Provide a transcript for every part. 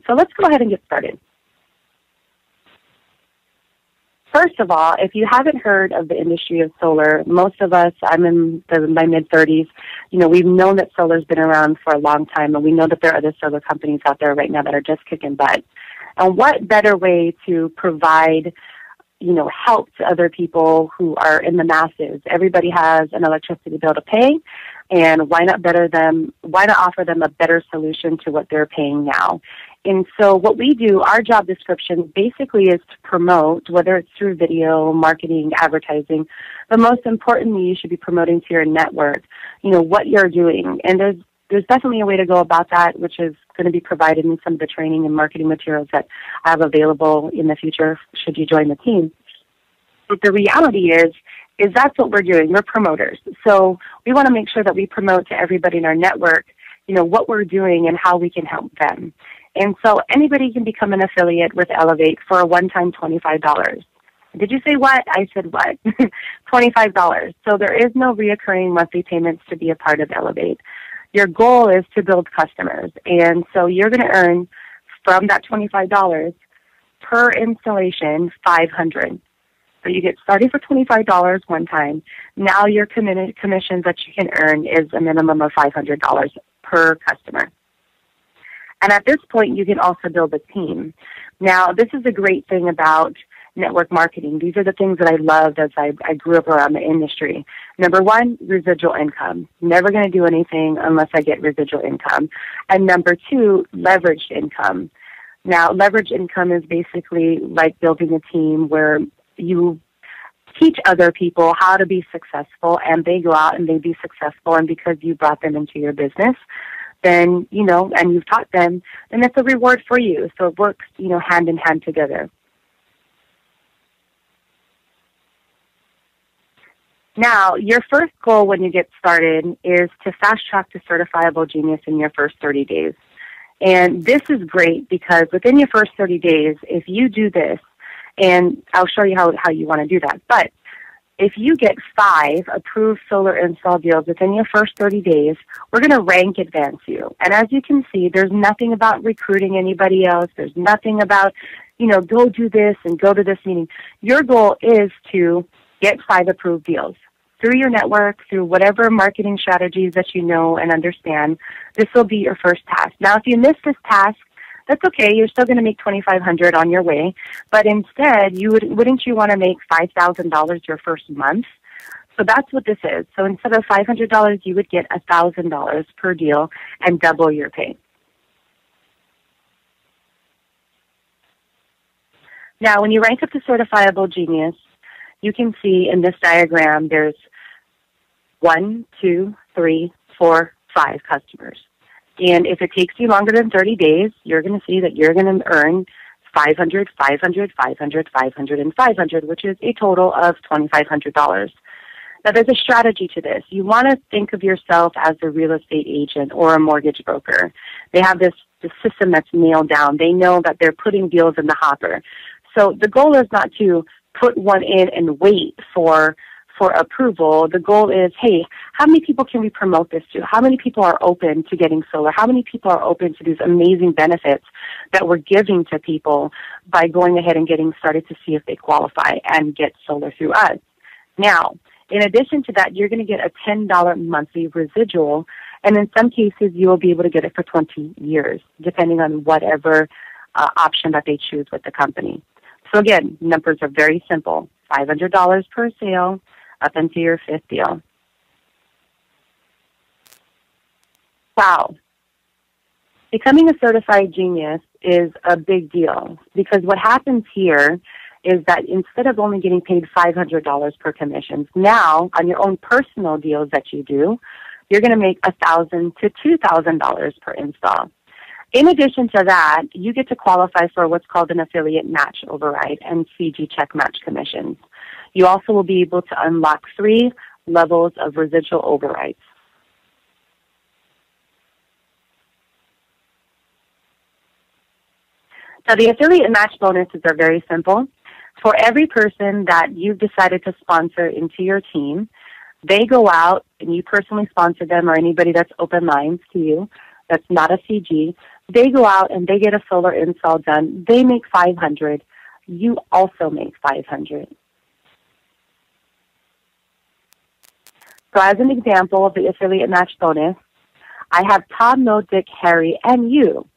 So let's go ahead and get started. First of all, if you haven't heard of the industry of solar, most of us, I'm in my mid-30s, we've known that solar's been around for a long time, and we know that there are other solar companies out there right now that are just kicking butt. And what better way to provide, help to other people who are in the masses? Everybody has an electricity bill to pay, and why not offer them a better solution to what they're paying now? And so what we do, our job description basically is to promote, whether it's through video, marketing, advertising, but most importantly, you should be promoting to your network, what you're doing. And there's definitely a way to go about that, which is going to be provided in some of the training and marketing materials that I have available in the future should you join the team. But the reality is that's what we're doing. We're promoters. So we want to make sure that we promote to everybody in our network, what we're doing and how we can help them. And so anybody can become an affiliate with Elevate for a one-time $25. Did you say what? I said what? $25. So there is no reoccurring monthly payments to be a part of Elevate. Your goal is to build customers. And so you're going to earn from that $25 per installation $500. So you get started for $25 one time. Now your commissions that you can earn is a minimum of $500 per customer. And at this point, you can also build a team. Now, this is a great thing about network marketing. These are the things that I loved as I grew up around the industry. Number one, residual income. Never going to do anything unless I get residual income. And number two, leveraged income. Now, leveraged income is basically like building a team where you teach other people how to be successful, and they go out and they be successful, and because you brought them into your business, then, and you've taught them, then it's a reward for you. So it works, hand in hand together. Now, your first goal when you get started is to fast track to Certifiable Genius in your first 30 days. And this is great because within your first 30 days, if you do this, and I'll show you how you want to do that, but if you get 5 approved solar install deals within your first 30 days, we're going to rank advance you. And as you can see, there's nothing about recruiting anybody else. There's nothing about, go do this and go to this meeting. Your goal is to get 5 approved deals through your network, through whatever marketing strategies that you know and understand. This will be your first task. Now, if you miss this task, that's okay. You're still going to make $2,500 on your way. But instead, wouldn't you want to make $5,000 your first month? So that's what this is. So instead of $500, you would get $1,000 per deal and double your pay. Now, when you rank up to Certifiable Genius, you can see in this diagram there's 1, 2, 3, 4, 5 customers. And if it takes you longer than 30 days, you're going to see that you're going to earn 500, 500, 500, 500, and 500, which is a total of $2,500. Now, there's a strategy to this. You want to think of yourself as a real estate agent or a mortgage broker. They have this system that's nailed down. They know that they're putting deals in the hopper. So the goal is not to put one in and wait for approval. The goal is, hey, how many people can we promote this to? How many people are open to getting solar? How many people are open to these amazing benefits that we're giving to people by going ahead and getting started to see if they qualify and get solar through us? Now, in addition to that, you're going to get a $10 monthly residual, and in some cases, you will be able to get it for 20 years, depending on whatever option that they choose with the company. So again, numbers are very simple. $500 per sale up into your 5th deal. Wow. Becoming a certified genius is a big deal because what happens here is that instead of only getting paid $500 per commissions, now on your own personal deals that you do, you're going to make $1,000 to $2,000 per install. In addition to that, you get to qualify for what's called an affiliate match override and CG check match commissions. You also will be able to unlock 3 levels of residual overrides. Now, the affiliate match bonuses are very simple. For every person that you've decided to sponsor into your team, they go out and you personally sponsor them, or anybody that's open lines to you, that's not a CG, They go out and they get a solar install done. They make $500. You also make $500. So as an example of the affiliate match bonus, I have Tom, Mo, Dick, Harry, and you.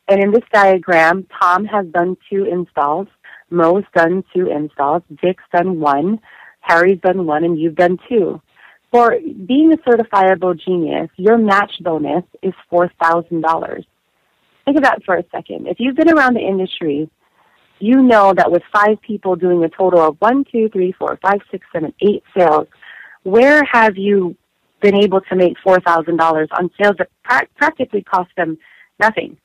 And in this diagram, Tom has done 2 installs, Mo's done 2 installs, Dick's done 1, Harry's done 1, and you've done 2. For being a certifiable genius, your match bonus is $4,000. Think of that for a second. If you've been around the industry, you know that with 5 people doing a total of 1, 2, 3, 4, 5, 6, 7, 8 sales, where have you been able to make $4,000 on sales that practically cost them nothing?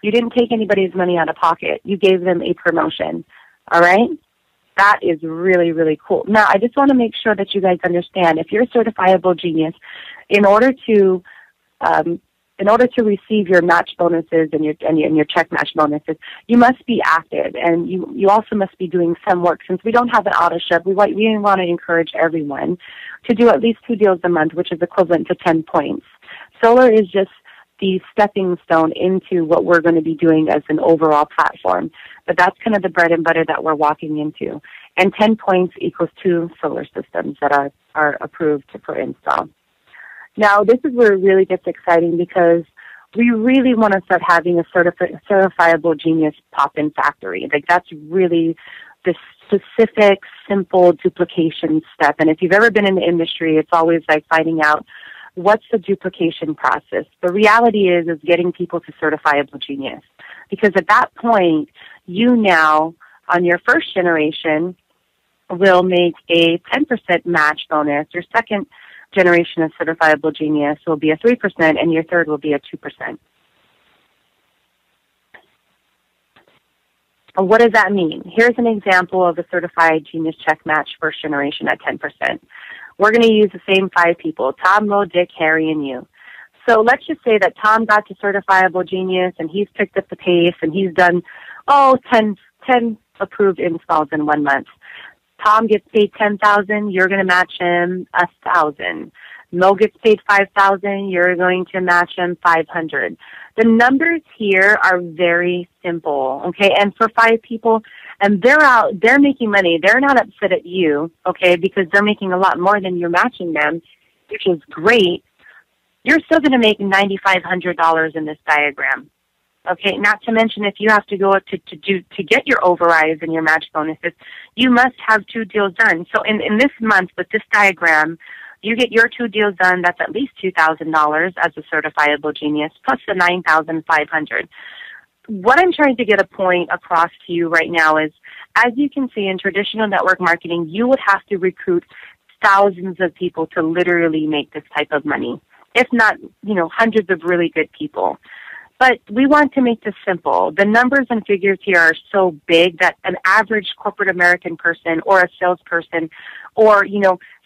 You didn't take anybody's money out of pocket. You gave them a promotion, all right? That is really, really cool. Now, I just want to make sure that you guys understand, if you're a certifiable genius, in order to receive your match bonuses and your check match bonuses, you must be active, and you also must be doing some work. Since we don't have an auto ship, we want to encourage everyone to do at least 2 deals a month, which is equivalent to 10 points. Solar is just the stepping stone into what we're going to be doing as an overall platform. But that's kind of the bread and butter that we're walking into. And 10 points equals 2 solar systems that are approved for install. Now, this is where it really gets exciting, because we really want to start having a certifiable genius pop-in factory. Like, that's really the specific, simple duplication step. And if you've ever been in the industry, it's always like finding out what's the duplication process. The reality is getting people to certifiable genius. Because at that point, you now, on your first generation, will make a 10% match bonus. Your second generation of certifiable genius will be a 3%, and your third will be a 2%. What does that mean? Here's an example of a certified genius check match first generation at 10%. We're going to use the same 5 people, Tom, Mo, Dick, Harry, and you. So let's just say that Tom got to certifiable genius, and he's picked up the pace, and he's done, 10 approved installs in 1 month. Tom gets paid $10,000, you're going to match him $1,000. Mo gets paid $5,000, you're going to match him $500. The numbers here are very simple, okay? And for 5 people, and they're making money. They're not upset at you, okay, because they're making a lot more than you're matching them, which is great. You're still going to make $9,500 in this diagram. Okay, not to mention if you have to go up to get your overrides and your match bonuses, you must have 2 deals done. So in this month with this diagram, you get your 2 deals done. That's at least $2,000 as a certifiable genius, plus the $9,500. What I'm trying to get a point across to you right now is, as you can see in traditional network marketing, you would have to recruit thousands of people to literally make this type of money, if not, hundreds of really good people. But we want to make this simple. The numbers and figures here are so big that an average corporate American person or a salesperson or,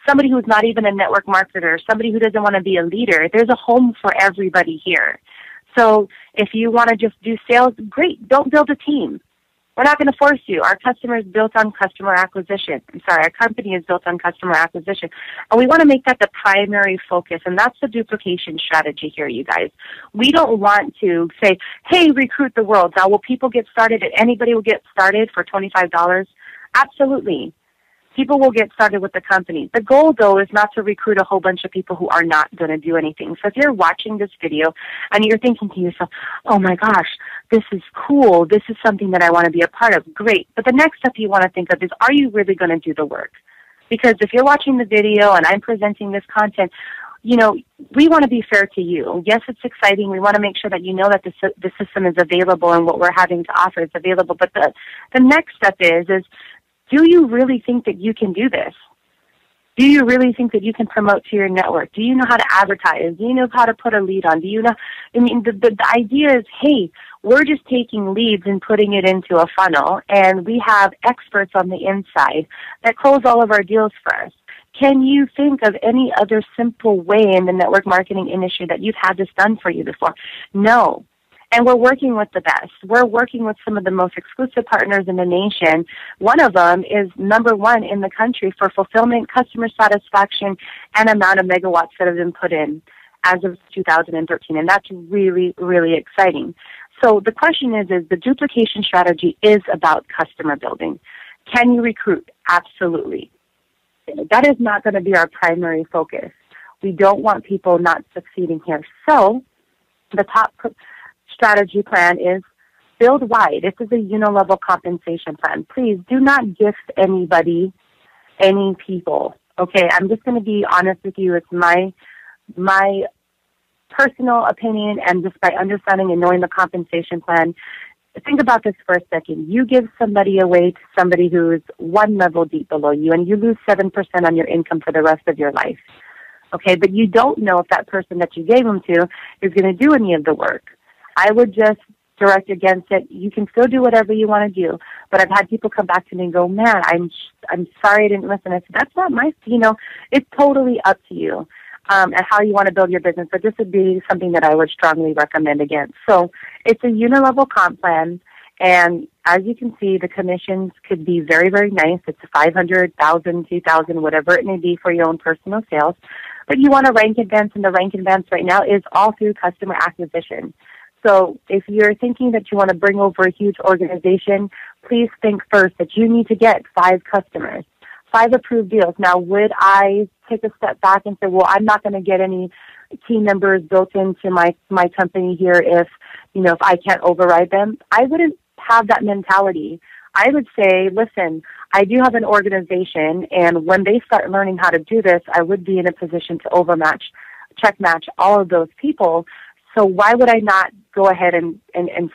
somebody who's not even a network marketer, somebody who doesn't want to be a leader, there's a home for everybody here. So if you want to just do sales, great. Don't build a team. We're not going to force you. Our customer is built on customer acquisition. Our company is built on customer acquisition. And we want to make that the primary focus, and that's the duplication strategy here, you guys. We don't want to say, hey, recruit the world. Now, will people get started? Anybody will get started for $25? Absolutely. People will get started with the company. The goal, though, is not to recruit a whole bunch of people who are not going to do anything. So if you're watching this video and you're thinking to yourself, oh my gosh, this is cool, this is something that I want to be a part of, great. But the next step you want to think of is, are you really going to do the work? Because if you're watching the video and I'm presenting this content, we want to be fair to you. Yes, it's exciting. We want to make sure that you know that the system is available and what we're having to offer is available. But the next step is do you really think that you can do this? Do you really think that you can promote to your network? Do you know how to advertise? Do you know how to put a lead on? Do you know? The idea is, hey, we're just taking leads and putting it into a funnel, and we have experts on the inside that close all of our deals for us. Can you think of any other simple way in the network marketing industry that you've had this done for you before? No. And we're working with the best. We're working with some of the most exclusive partners in the nation. One of them is #1 in the country for fulfillment, customer satisfaction, and amount of megawatts that have been put in as of 2013. And that's really, really exciting. So the question is the duplication strategy is about customer building. Can you recruit? Absolutely. That is not going to be our primary focus. We don't want people not succeeding here. So the top strategy plan is build wide. This is a unilevel compensation plan. Please do not gift anybody, any people. Okay, I'm just going to be honest with you. It's my personal opinion, and just by understanding and knowing the compensation plan, think about this for a second. You give somebody away to somebody who is one level deep below you, and you lose 7% on your income for the rest of your life. Okay, but you don't know if that person that you gave them to is going to do any of the work. I would just direct against it. You can still do whatever you want to do, but I've had people come back to me and go, "Man, I'm sorry I didn't listen." I said, "That's not my, it's totally up to you." And how you want to build your business. But this would be something that I would strongly recommend against. So it's a unilevel comp plan, and as you can see, the commissions could be very, very nice. It's $500, $1,000, $2,000, whatever it may be for your own personal sales. But you want to rank advance, and the rank advance right now is all through customer acquisition. So if you're thinking that you want to bring over a huge organization, please think first that you need to get 5 customers. 5 approved deals. Now, would I take a step back and say, well, I'm not going to get any team members built into my company here if I can't override them? I wouldn't have that mentality. I would say, listen, I do have an organization, and when they start learning how to do this, I would be in a position to check match all of those people. So why would I not go ahead and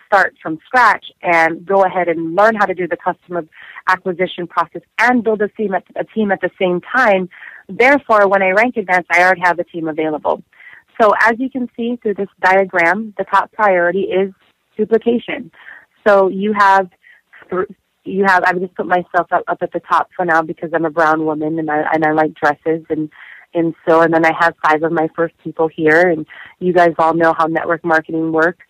start from scratch and go ahead and learn how to do the customer acquisition process and build a team at the same time? Therefore, when I rank advance, I already have a team available. So as you can see through this diagram, the top priority is duplication. So you have, I would just put myself up at the top for now because I'm a brown woman and I like dresses and then I have 5 of my first people here, and you guys all know how network marketing works,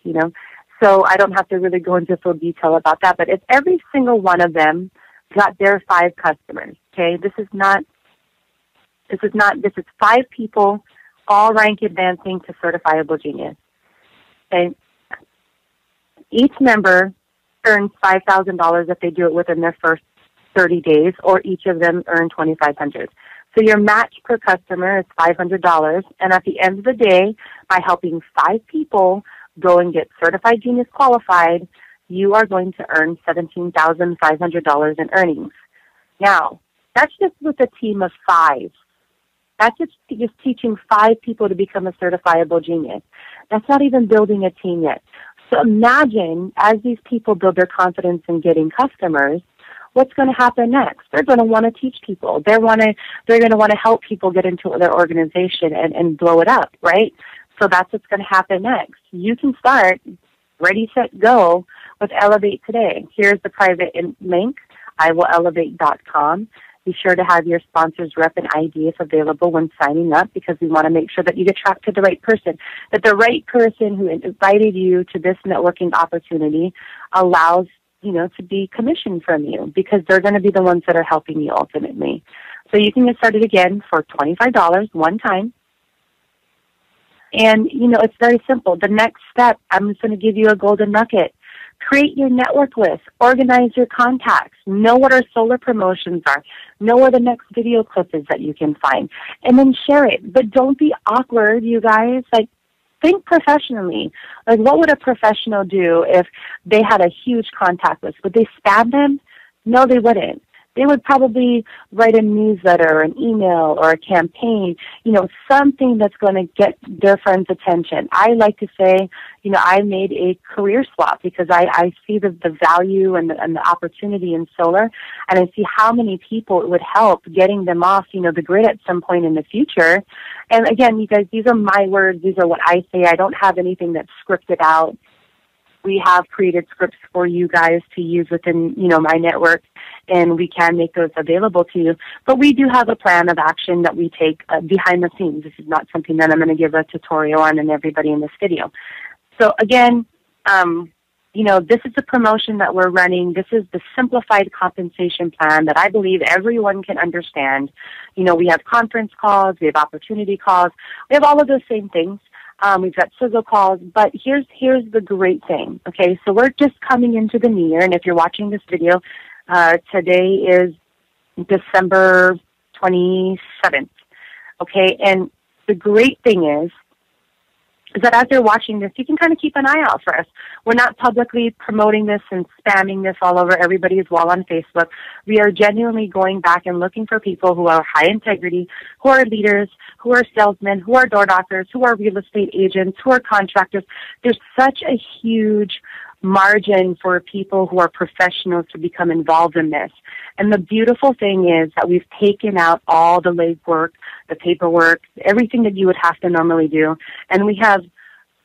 So I don't have to really go into full detail about that, but if every single one of them got their 5 customers, okay? This is 5 people all rank advancing to Certifiable Genius. Okay? Each member earns $5,000 if they do it within their first 30 days, or each of them earn $2,500. So your match per customer is $500, and at the end of the day, by helping 5 people go and get Certified Genius qualified, you are going to earn $17,500 in earnings. Now, that's just with a team of 5. That's just teaching 5 people to become a Certifiable Genius. That's not even building a team yet. So imagine, as these people build their confidence in getting customers, what's going to happen next? They're going to want to teach people. They're going to want to help people get into their organization and blow it up, right? So that's what's going to happen next. You can start ready, set, go with Elevate today. Here's the private link, iwillelevate.com. Be sure to have your sponsor's rep and ID if available when signing up, because we want to make sure that you get tracked to the right person, that the right person who invited you to this networking opportunity allows to be commissioned from you, because they're going to be the ones that are helping you ultimately. So you can get started again for $25 one time. And, it's very simple. The next step, I'm just going to give you a golden nugget. Create your network list. Organize your contacts. Know what our solar promotions are. Know where the next video clip is that you can find. And then share it. But don't be awkward, you guys. Think professionally. What would a professional do if they had a huge contact list? Would they spam them? No, they wouldn't. They would probably write a newsletter or an email or a campaign, something that's going to get their friends' attention. I like to say, I made a career swap because I see the value and the opportunity in solar, and I see how many people it would help getting them off, the grid at some point in the future. And again, you guys, these are my words. These are what I say. I don't have anything that's scripted out. We have created scripts for you guys to use within, my network, and we can make those available to you. But we do have a plan of action that we take behind the scenes. This is not something that I'm going to give a tutorial on and everybody in this video. So again, this is the promotion that we're running. This is the simplified compensation plan that I believe everyone can understand. We have conference calls, we have opportunity calls, we have all of those same things. We've got sizzle calls, but here's the great thing. Okay, so we're just coming into the new year, and if you're watching this video, today is December 27th. Okay, and the great thing is that as you're watching this, you can kind of keep an eye out for us. We're not publicly promoting this and spamming this all over everybody's wall on Facebook. We are genuinely going back and looking for people who are high integrity, who are leaders, who are salesmen, who are door knockers, who are real estate agents, who are contractors. There's such a huge margin for people who are professionals to become involved in this. And the beautiful thing is that we've taken out all the legwork, the paperwork, everything that you would have to normally do. And we have,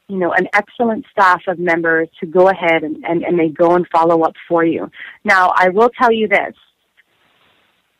you know, an excellent staff of members to go ahead and they go and follow up for you. Now, I will tell you this.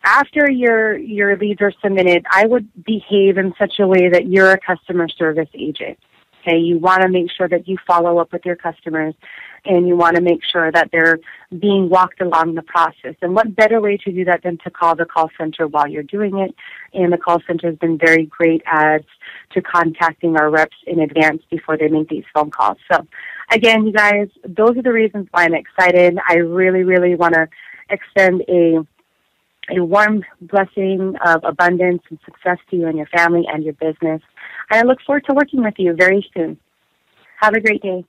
After your leads are submitted, I would behave in such a way that you're a customer service agent. Okay, you want to make sure that you follow up with your customers, and you want to make sure that they're being walked along the process. And what better way to do that than to call the call center while you're doing it? And the call center has been very great at to contacting our reps in advance before they make these phone calls. So, again, you guys, those are the reasons why I'm excited. I really, really want to extend a warm blessing of abundance and success to you and your family and your business. And I look forward to working with you very soon. Have a great day.